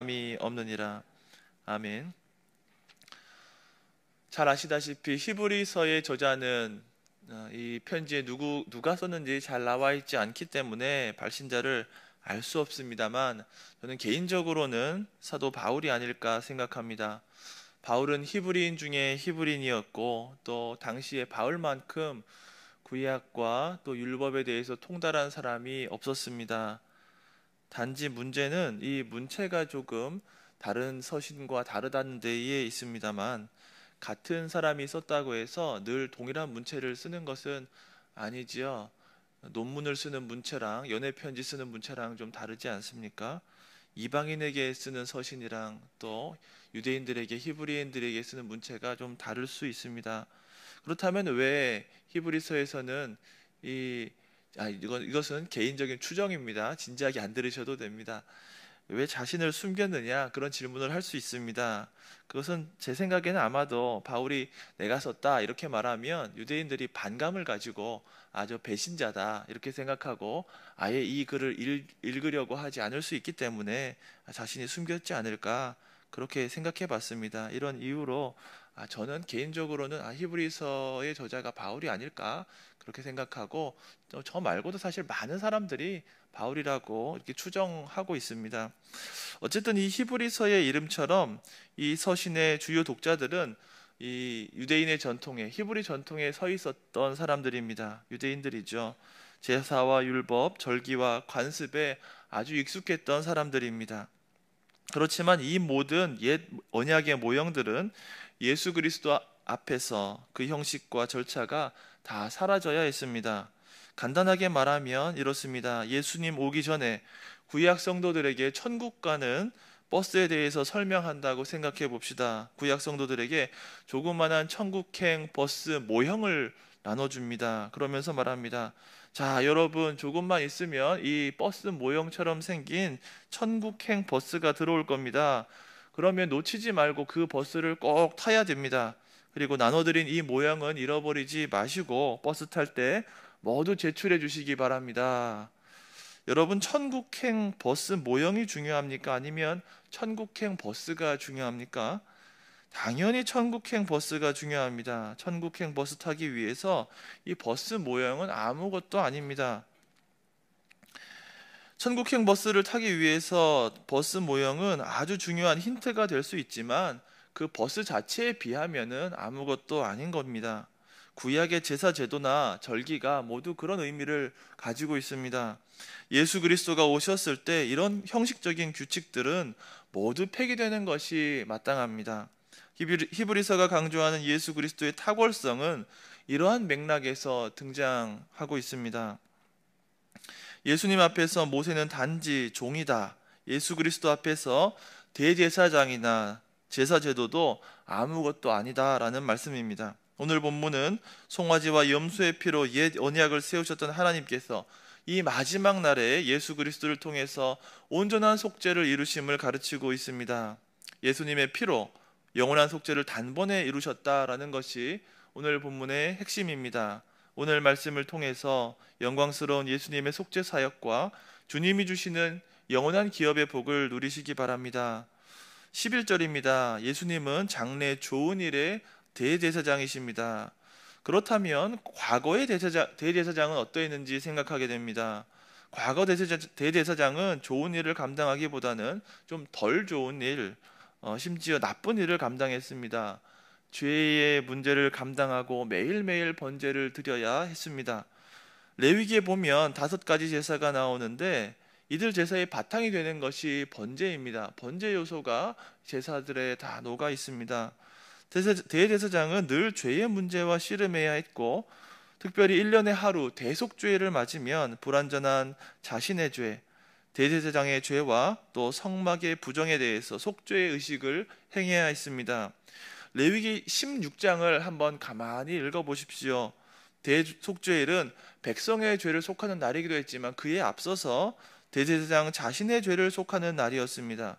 사람이 없느니라. 아멘. 잘 아시다시피 히브리서의 저자는 이 편지에 누가 썼는지 잘 나와 있지 않기 때문에 발신자를 알 수 없습니다만, 저는 개인적으로는 사도 바울이 아닐까 생각합니다. 바울은 히브리인 중에 히브리인이었고, 또 당시에 바울만큼 구약과 또 율법에 대해서 통달한 사람이 없었습니다. 단지 문제는 이 문체가 조금 다른 서신과 다르다는 데에 있습니다만, 같은 사람이 썼다고 해서 늘 동일한 문체를 쓰는 것은 아니지요. 논문을 쓰는 문체랑 연애 편지 쓰는 문체랑 좀 다르지 않습니까? 이방인에게 쓰는 서신이랑 또 유대인들에게, 히브리인들에게 쓰는 문체가 좀 다를 수 있습니다. 그렇다면 왜 히브리서에서는 이것은 개인적인 추정입니다. 진지하게 안 들으셔도 됩니다. 왜 자신을 숨겼느냐, 그런 질문을 할 수 있습니다. 그것은 제 생각에는 아마도 바울이 내가 썼다 이렇게 말하면 유대인들이 반감을 가지고 저 배신자다 이렇게 생각하고 아예 이 글을 읽으려고 하지 않을 수 있기 때문에 자신이 숨겼지 않을까 그렇게 생각해 봤습니다. 이런 이유로 저는 개인적으로는 히브리서의 저자가 바울이 아닐까 그렇게 생각하고, 저 말고도 사실 많은 사람들이 바울이라고 이렇게 추정하고 있습니다. 어쨌든 이 히브리서의 이름처럼 이 서신의 주요 독자들은 이 유대인의 전통에, 히브리 전통에 서 있었던 사람들입니다. 유대인들이죠. 제사와 율법, 절기와 관습에 아주 익숙했던 사람들입니다. 그렇지만 이 모든 옛 언약의 모형들은 예수 그리스도 앞에서 그 형식과 절차가 다 사라져야 했습니다. 간단하게 말하면 이렇습니다. 예수님 오기 전에 구약 성도들에게 천국 가는 버스에 대해서 설명한다고 생각해 봅시다. 구약 성도들에게 조그만한 천국행 버스 모형을 나눠줍니다. 그러면서 말합니다. 자, 여러분 조금만 있으면 이 버스 모형처럼 생긴 천국행 버스가 들어올 겁니다. 그러면 놓치지 말고 그 버스를 꼭 타야 됩니다. 그리고 나눠드린 이 모형은 잃어버리지 마시고 버스 탈 때 모두 제출해 주시기 바랍니다. 여러분, 천국행 버스 모형이 중요합니까? 아니면 천국행 버스가 중요합니까? 당연히 천국행 버스가 중요합니다. 천국행 버스 타기 위해서 이 버스 모형은 아무것도 아닙니다. 천국행 버스를 타기 위해서 버스 모형은 아주 중요한 힌트가 될 수 있지만 그 버스 자체에 비하면은 아무것도 아닌 겁니다. 구약의 제사 제도나 절기가 모두 그런 의미를 가지고 있습니다. 예수 그리스도가 오셨을 때 이런 형식적인 규칙들은 모두 폐기되는 것이 마땅합니다. 히브리서가 강조하는 예수 그리스도의 탁월성은 이러한 맥락에서 등장하고 있습니다. 예수님 앞에서 모세는 단지 종이다. 예수 그리스도 앞에서 대제사장이나 제사 제도도 아무것도 아니다라는 말씀입니다. 오늘 본문은 송아지와 염소의 피로 옛 언약을 세우셨던 하나님께서 이 마지막 날에 예수 그리스도를 통해서 온전한 속죄를 이루심을 가르치고 있습니다. 예수님의 피로 영원한 속죄를 단번에 이루셨다라는 것이 오늘 본문의 핵심입니다. 오늘 말씀을 통해서 영광스러운 예수님의 속죄 사역과 주님이 주시는 영원한 기업의 복을 누리시기 바랍니다. 11절입니다. 예수님은 장래 좋은 일의 대제사장이십니다. 그렇다면 과거의 대제사장은 어떠했는지 생각하게 됩니다. 과거 대제사장은 좋은 일을 감당하기보다는 좀 덜 좋은 일, 심지어 나쁜 일을 감당했습니다. 죄의 문제를 감당하고 매일매일 번제를 드려야 했습니다. 레위기에 보면 5가지 제사가 나오는데 이들 제사의 바탕이 되는 것이 번제입니다. 번제 요소가 제사들에 다 녹아 있습니다. 대제사장은 늘 죄의 문제와 씨름해야 했고, 특별히 1년에 하루 대속죄를 맞으면 불완전한 자신의 죄, 대제사장의 죄와 또 성막의 부정에 대해서 속죄의 의식을 행해야 했습니다. 레위기 16장을 한번 가만히 읽어보십시오. 대속죄일은 백성의 죄를 속하는 날이기도 했지만 그에 앞서서 대제사장 자신의 죄를 속하는 날이었습니다.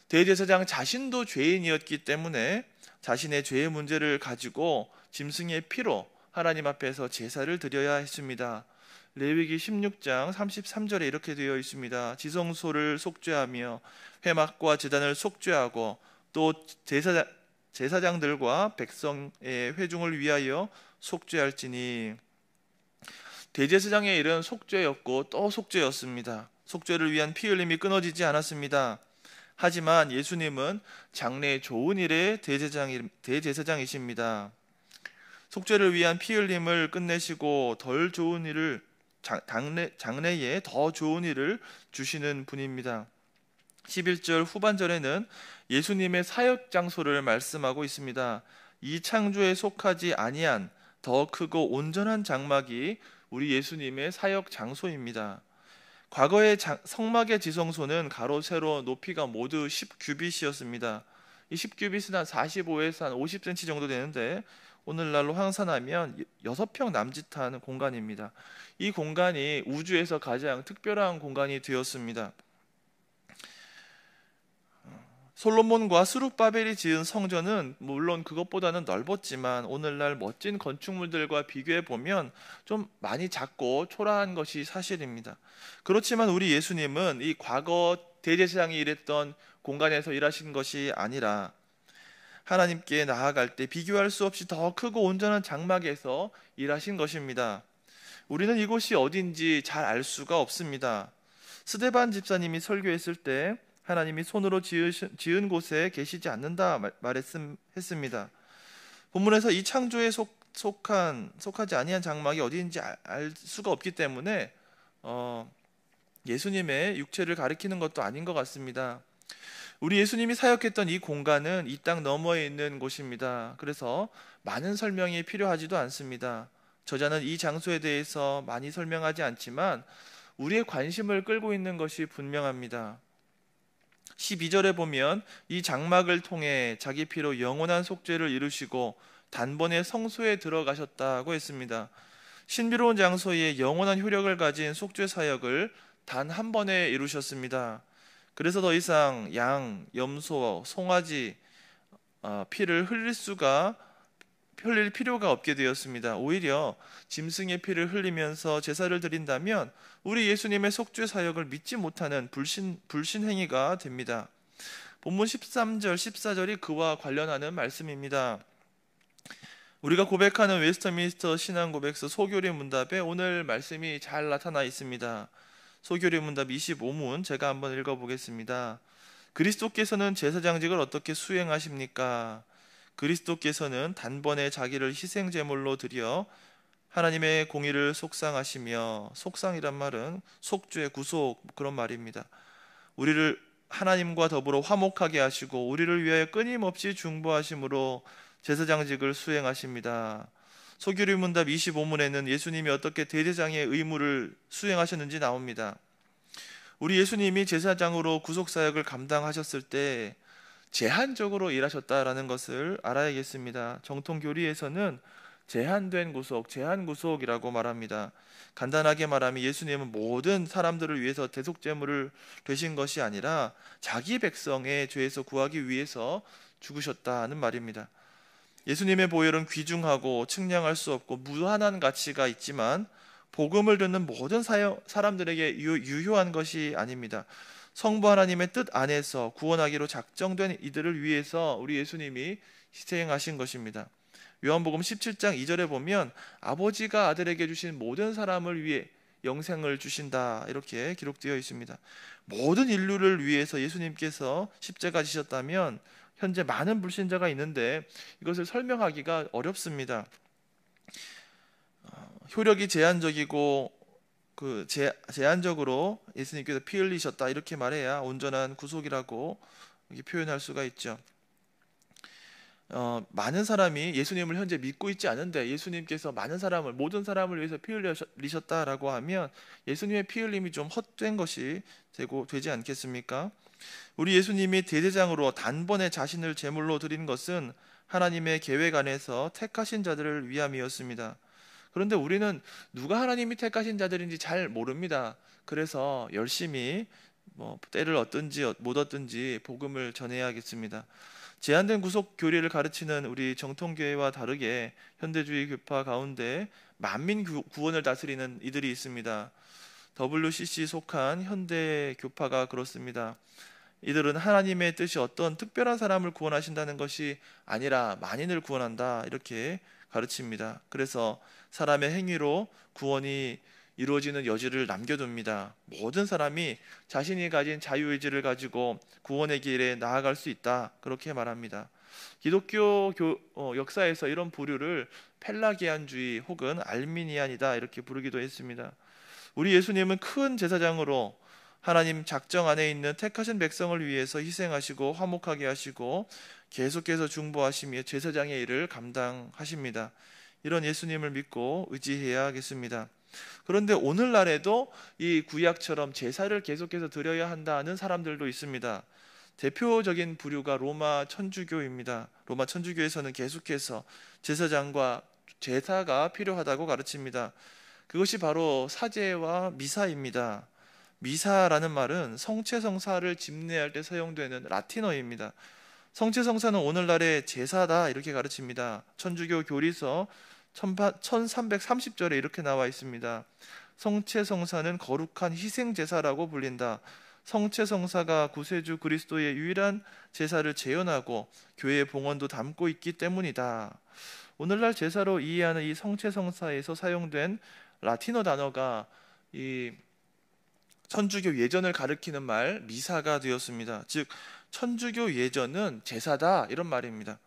대제사장 자신도 죄인이었기 때문에 자신의 죄의 문제를 가지고 짐승의 피로 하나님 앞에서 제사를 드려야 했습니다. 레위기 16장 33절에 이렇게 되어 있습니다. 지성소를 속죄하며 회막과 제단을 속죄하고 또 제사장들과 백성의 회중을 위하여 속죄할지니. 대제사장의 일은 속죄였고 또 속죄였습니다. 속죄를 위한 피 흘림이 끊어지지 않았습니다. 하지만 예수님은 장래의 좋은 일의 대제사장이십니다. 속죄를 위한 피 흘림을 끝내시고 덜 좋은 일을 장래에 더 좋은 일을 주시는 분입니다. 11절 후반절에는 예수님의 사역 장소를 말씀하고 있습니다. 이 창조에 속하지 아니한 더 크고 온전한 장막이 우리 예수님의 사역 장소입니다. 과거의 성막의 지성소는 가로 세로 높이가 모두 10규빗이었습니다. 이 10규빗은 한 45에서 한 50cm 정도 되는데 오늘날로 환산하면 6평 남짓한 공간입니다. 이 공간이 우주에서 가장 특별한 공간이 되었습니다. 솔로몬과 스룹바벨이 지은 성전은 물론 그것보다는 넓었지만 오늘날 멋진 건축물들과 비교해 보면 좀 많이 작고 초라한 것이 사실입니다. 그렇지만 우리 예수님은 이 과거 대제사장이 일했던 공간에서 일하신 것이 아니라 하나님께 나아갈 때 비교할 수 없이 더 크고 온전한 장막에서 일하신 것입니다. 우리는 이곳이 어딘지 잘 알 수가 없습니다. 스데반 집사님이 설교했을 때 하나님이 손으로 지은 곳에 계시지 않는다 말했습니다. 본문에서 이 창조에 속하지 아니한 장막이 어디인지 알 수가 없기 때문에 예수님의 육체를 가리키는 것도 아닌 것 같습니다. 우리 예수님이 사역했던 이 공간은 이 땅 너머에 있는 곳입니다. 그래서 많은 설명이 필요하지도 않습니다. 저자는 이 장소에 대해서 많이 설명하지 않지만 우리의 관심을 끌고 있는 것이 분명합니다. 12절에 보면 이 장막을 통해 자기 피로 영원한 속죄를 이루시고 단번에 성소에 들어가셨다고 했습니다. 신비로운 장소에 영원한 효력을 가진 속죄 사역을 단 한 번에 이루셨습니다. 그래서 더 이상 양, 염소, 송아지 피를 흘릴 필요가 없게 되었습니다. 오히려 짐승의 피를 흘리면서 제사를 드린다면 우리 예수님의 속죄 사역을 믿지 못하는 불신 행위가 됩니다. 본문 13절, 14절이 그와 관련하는 말씀입니다. 우리가 고백하는 웨스터민스터 신앙고백서 소교리 문답에 오늘 말씀이 잘 나타나 있습니다. 소교리 문답 25문 제가 한번 읽어보겠습니다. 그리스도께서는 제사장직을 어떻게 수행하십니까? 그리스도께서는 단번에 자기를 희생 제물로 드려 하나님의 공의를 속상하시며, 속상이란 말은 속죄, 구속 그런 말입니다. 우리를 하나님과 더불어 화목하게 하시고 우리를 위하여 끊임없이 중보하심으로 제사장직을 수행하십니다. 소교리 문답 25문에는 예수님이 어떻게 대제사장의 의무를 수행하셨는지 나옵니다. 우리 예수님이 제사장으로 구속사역을 감당하셨을 때 제한적으로 일하셨다라는 것을 알아야겠습니다. 정통 교리에서는 제한된 구속, 제한구속이라고 말합니다. 간단하게 말하면 예수님은 모든 사람들을 위해서 대속제물을 되신 것이 아니라 자기 백성의 죄에서 구하기 위해서 죽으셨다는 말입니다. 예수님의 보혈은 귀중하고 측량할 수 없고 무한한 가치가 있지만 복음을 듣는 모든 사람들에게 유효한 것이 아닙니다. 성부 하나님의 뜻 안에서 구원하기로 작정된 이들을 위해서 우리 예수님이 희생하신 것입니다. 요한복음 17장 2절에 보면 아버지가 아들에게 주신 모든 사람을 위해 영생을 주신다 이렇게 기록되어 있습니다. 모든 인류를 위해서 예수님께서 십자가 지셨다면 현재 많은 불신자가 있는데 이것을 설명하기가 어렵습니다. 효력이 제한적이고 제한적으로 예수님께서 피 흘리셨다 이렇게 말해야 온전한 구속이라고 표현할 수가 있죠. 많은 사람이 예수님을 현재 믿고 있지 않은데 예수님께서 모든 사람을 위해서 피 흘리셨다라고 하면 예수님의 피 흘림이 좀 헛된 것이 되지 않겠습니까? 우리 예수님이 대제사장으로 단번에 자신을 제물로 드린 것은 하나님의 계획 안에서 택하신 자들을 위함이었습니다. 그런데 우리는 누가 하나님이 택하신 자들인지 잘 모릅니다. 그래서 열심히 때를 얻든지 못 얻든지 복음을 전해야겠습니다. 제한된 구속 교리를 가르치는 우리 정통교회와 다르게 현대주의 교파 가운데 만민 구원을 다스리는 이들이 있습니다. WCC 속한 현대 교파가 그렇습니다. 이들은 하나님의 뜻이 어떤 특별한 사람을 구원하신다는 것이 아니라 만인을 구원한다 이렇게 가르칩니다. 그래서 사람의 행위로 구원이 이루어지는 여지를 남겨둡니다. 모든 사람이 자신이 가진 자유의지를 가지고 구원의 길에 나아갈 수 있다 그렇게 말합니다. 기독교 역사에서 이런 부류를 펠라기안주의 혹은 알미니안이다 이렇게 부르기도 했습니다. 우리 예수님은 큰 제사장으로 하나님 작정 안에 있는 택하신 백성을 위해서 희생하시고 화목하게 하시고 계속해서 중보하시며 제사장의 일을 감당하십니다. 이런 예수님을 믿고 의지해야겠습니다. 그런데 오늘날에도 이 구약처럼 제사를 계속해서 드려야 한다는 사람들도 있습니다. 대표적인 부류가 로마 천주교입니다. 로마 천주교에서는 계속해서 제사장과 제사가 필요하다고 가르칩니다. 그것이 바로 사제와 미사입니다. 미사라는 말은 성체성사를 집례할 때 사용되는 라틴어입니다. 성체성사는 오늘날의 제사다 이렇게 가르칩니다. 천주교 교리서 1330절에 이렇게 나와 있습니다. 성체성사는 거룩한 희생제사라고 불린다. 성체성사가 구세주 그리스도의 유일한 제사를 재현하고 교회의 봉헌도 담고 있기 때문이다. 오늘날 제사로 이해하는 이 성체성사에서 사용된 라틴어 단어가 이 천주교 예전을 가리키는 말 미사가 되었습니다. 즉 천주교 예전은 제사다 이런 말입니다.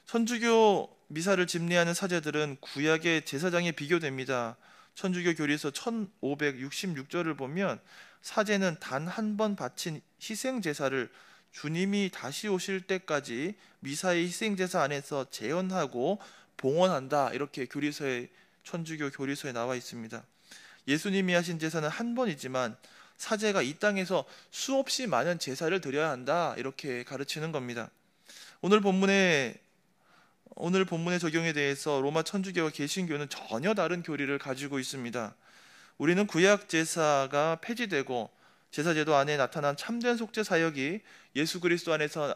천주교 미사를 집례하는 사제들은 구약의 제사장에 비교됩니다. 천주교 교리서 1566절을 보면 사제는 단 한 번 바친 희생 제사를 주님이 다시 오실 때까지 미사의 희생 제사 안에서 재현하고 봉헌한다 이렇게 천주교 교리서에 나와 있습니다. 예수님이 하신 제사는 한 번이지만 사제가 이 땅에서 수없이 많은 제사를 드려야 한다 이렇게 가르치는 겁니다. 오늘 본문의 적용에 대해서 로마 천주교와 개신교는 전혀 다른 교리를 가지고 있습니다. 우리는 구약 제사가 폐지되고 제사제도 안에 나타난 참된 속죄 사역이 예수 그리스도 안에서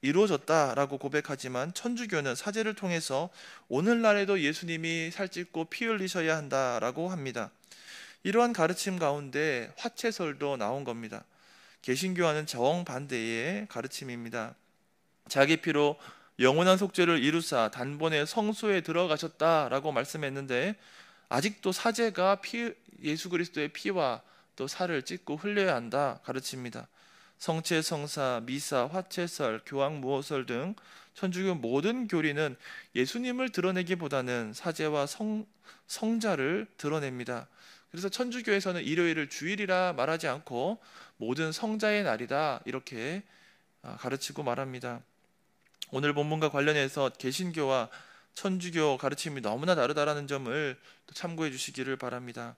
이루어졌다라고 고백하지만 천주교는 사제를 통해서 오늘날에도 예수님이 살찢고 피 흘리셔야 한다라고 합니다. 이러한 가르침 가운데 화채설도 나온 겁니다. 개신교와는 정반대의 가르침입니다. 자기 피로 영원한 속죄를 이루사 단번에 성소에 들어가셨다라고 말씀했는데 아직도 사제가 예수 그리스도의 피와 또 살을 찢고 흘려야 한다 가르칩니다. 성체, 성사, 미사, 화채설, 교황무호설 등 천주교 모든 교리는 예수님을 드러내기보다는 사제와 성자를 드러냅니다. 그래서 천주교에서는 일요일을 주일이라 말하지 않고 모든 성자의 날이다 이렇게 가르치고 말합니다. 오늘 본문과 관련해서 개신교와 천주교 가르침이 너무나 다르다라는 점을 참고해 주시기를 바랍니다.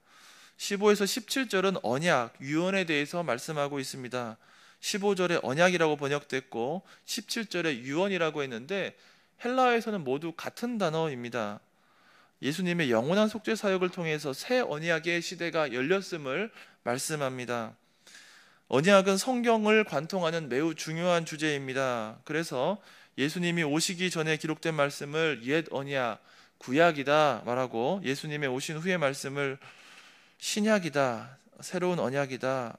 15에서 17절은 언약, 유언에 대해서 말씀하고 있습니다. 15절에 언약이라고 번역됐고 17절에 유언이라고 했는데 헬라어에서는 모두 같은 단어입니다. 예수님의 영원한 속죄 사역을 통해서 새 언약의 시대가 열렸음을 말씀합니다. 언약은 성경을 관통하는 매우 중요한 주제입니다. 그래서 예수님이 오시기 전에 기록된 말씀을 옛 언약, 구약이다 말하고 예수님의 오신 후의 말씀을 신약이다, 새로운 언약이다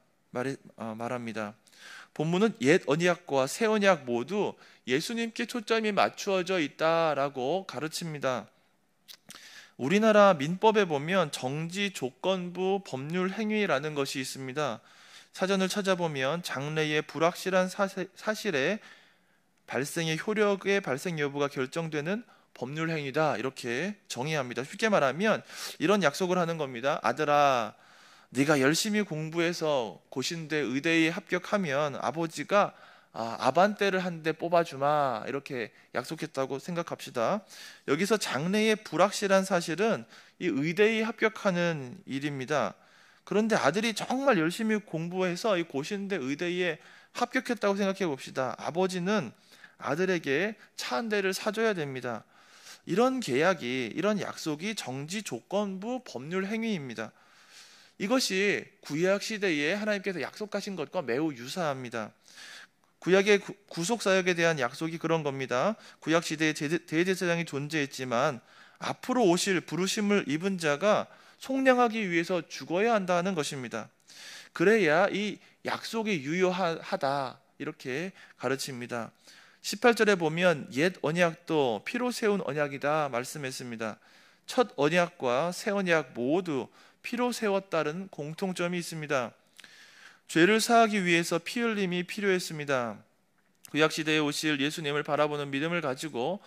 말합니다. 본문은 옛 언약과 새 언약 모두 예수님께 초점이 맞추어져 있다라고 가르칩니다. 우리나라 민법에 보면 정지 조건부 법률 행위라는 것이 있습니다. 사전을 찾아보면 장래의 불확실한 사실의 발생의 효력의 발생 여부가 결정되는 법률 행위다 이렇게 정의합니다. 쉽게 말하면 이런 약속을 하는 겁니다. 아들아, 네가 열심히 공부해서 고신대 의대에 합격하면 아버지가 아반떼를 한 대 뽑아주마 이렇게 약속했다고 생각합시다. 여기서 장래의 불확실한 사실은 이 의대에 합격하는 일입니다. 그런데 아들이 정말 열심히 공부해서 이 고신대 의대에 합격했다고 생각해 봅시다. 아버지는 아들에게 차 한 대를 사줘야 됩니다. 이런 계약이, 이런 약속이 정지 조건부 법률 행위입니다. 이것이 구약 시대에 하나님께서 약속하신 것과 매우 유사합니다. 구약의 구속 사역에 대한 약속이 그런 겁니다. 구약 시대에 대제사장이 존재했지만 앞으로 오실 부르심을 입은 자가 속량하기 위해서 죽어야 한다는 것입니다. 그래야 이 약속이 유효하다 이렇게 가르칩니다. 18절에 보면 옛 언약도 피로 세운 언약이다 말씀했습니다. 첫 언약과 새 언약 모두 피로 세웠다는 공통점이 있습니다. 죄를 사하기 위해서 피 흘림이 필요했습니다. 구약 시대에 오실 예수님을 바라보는 믿음을 가지고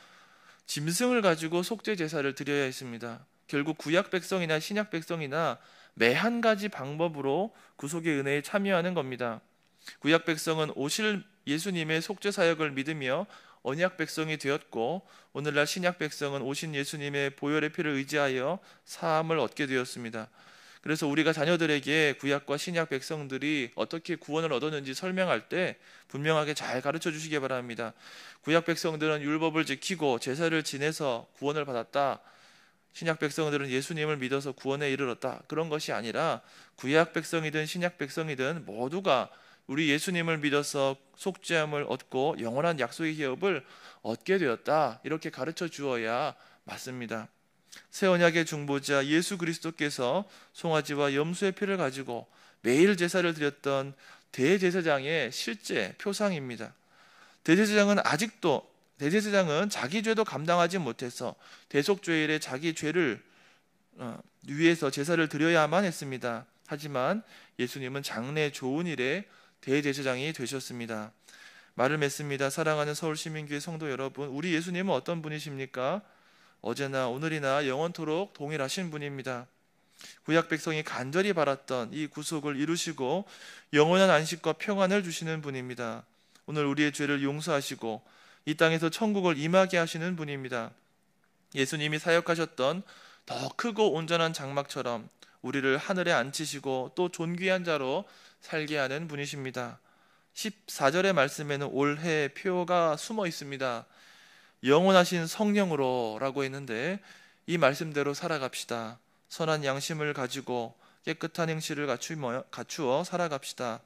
짐승을 가지고 속죄 제사를 드려야 했습니다. 결국 구약 백성이나 신약 백성이나 매 한 가지 방법으로 구속의 은혜에 참여하는 겁니다. 구약 백성은 오실 예수님의 속죄 사역을 믿으며 언약 백성이 되었고, 오늘날 신약 백성은 오신 예수님의 보혈의 피를 의지하여 사함을 얻게 되었습니다. 그래서 우리가 자녀들에게 구약과 신약 백성들이 어떻게 구원을 얻었는지 설명할 때 분명하게 잘 가르쳐 주시기 바랍니다. 구약 백성들은 율법을 지키고 제사를 지내서 구원을 받았다. 신약 백성들은 예수님을 믿어서 구원에 이르렀다. 그런 것이 아니라 구약 백성이든 신약 백성이든 모두가 우리 예수님을 믿어서 속죄함을 얻고 영원한 약속의 기업을 얻게 되었다. 이렇게 가르쳐 주어야 맞습니다. 새 언약의 중보자 예수 그리스도께서 송아지와 염소의 피를 가지고 매일 제사를 드렸던 대제사장의 실제 표상입니다. 대제사장은 자기 죄도 감당하지 못해서 대속죄일에 자기 죄를 위해서 제사를 드려야만 했습니다. 하지만 예수님은 장래 좋은 일에 대제사장이 되셨습니다. 말을 맺습니다. 사랑하는 서울시민교회 성도 여러분, 우리 예수님은 어떤 분이십니까? 어제나 오늘이나 영원토록 동일하신 분입니다. 구약 백성이 간절히 바랐던 이 구속을 이루시고 영원한 안식과 평안을 주시는 분입니다. 오늘 우리의 죄를 용서하시고 이 땅에서 천국을 임하게 하시는 분입니다. 예수님이 사역하셨던 더 크고 온전한 장막처럼 우리를 하늘에 앉히시고 또 존귀한 자로 살게 하는 분이십니다. 14절의 말씀에는 올해 표가 숨어 있습니다. 영원하신 성령으로 라고 했는데 이 말씀대로 살아갑시다. 선한 양심을 가지고 깨끗한 행실을 갖추어 살아갑시다.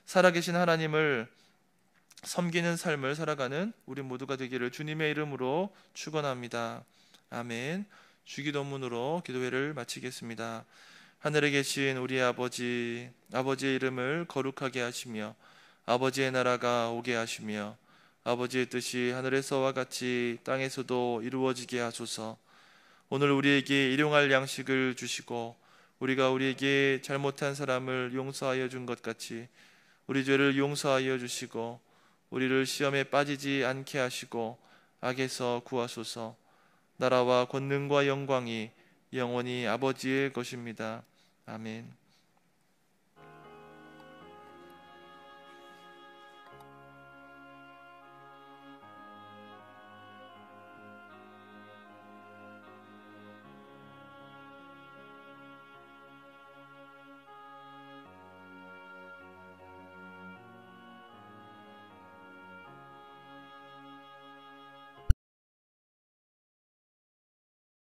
살아계신 하나님을 섬기는 삶을 살아가는 우리 모두가 되기를 주님의 이름으로 축원합니다. 아멘. 주기도문으로 기도회를 마치겠습니다. 하늘에 계신 우리 아버지의 이름을 거룩하게 하시며 아버지의 나라가 오게 하시며 아버지의 뜻이 하늘에서와 같이 땅에서도 이루어지게 하소서. 오늘 우리에게 일용할 양식을 주시고 우리가 우리에게 잘못한 사람을 용서하여 준 것 같이 우리 죄를 용서하여 주시고 우리를 시험에 빠지지 않게 하시고 악에서 구하소서. 나라와 권능과 영광이 영원히 아버지의 것입니다. 아멘.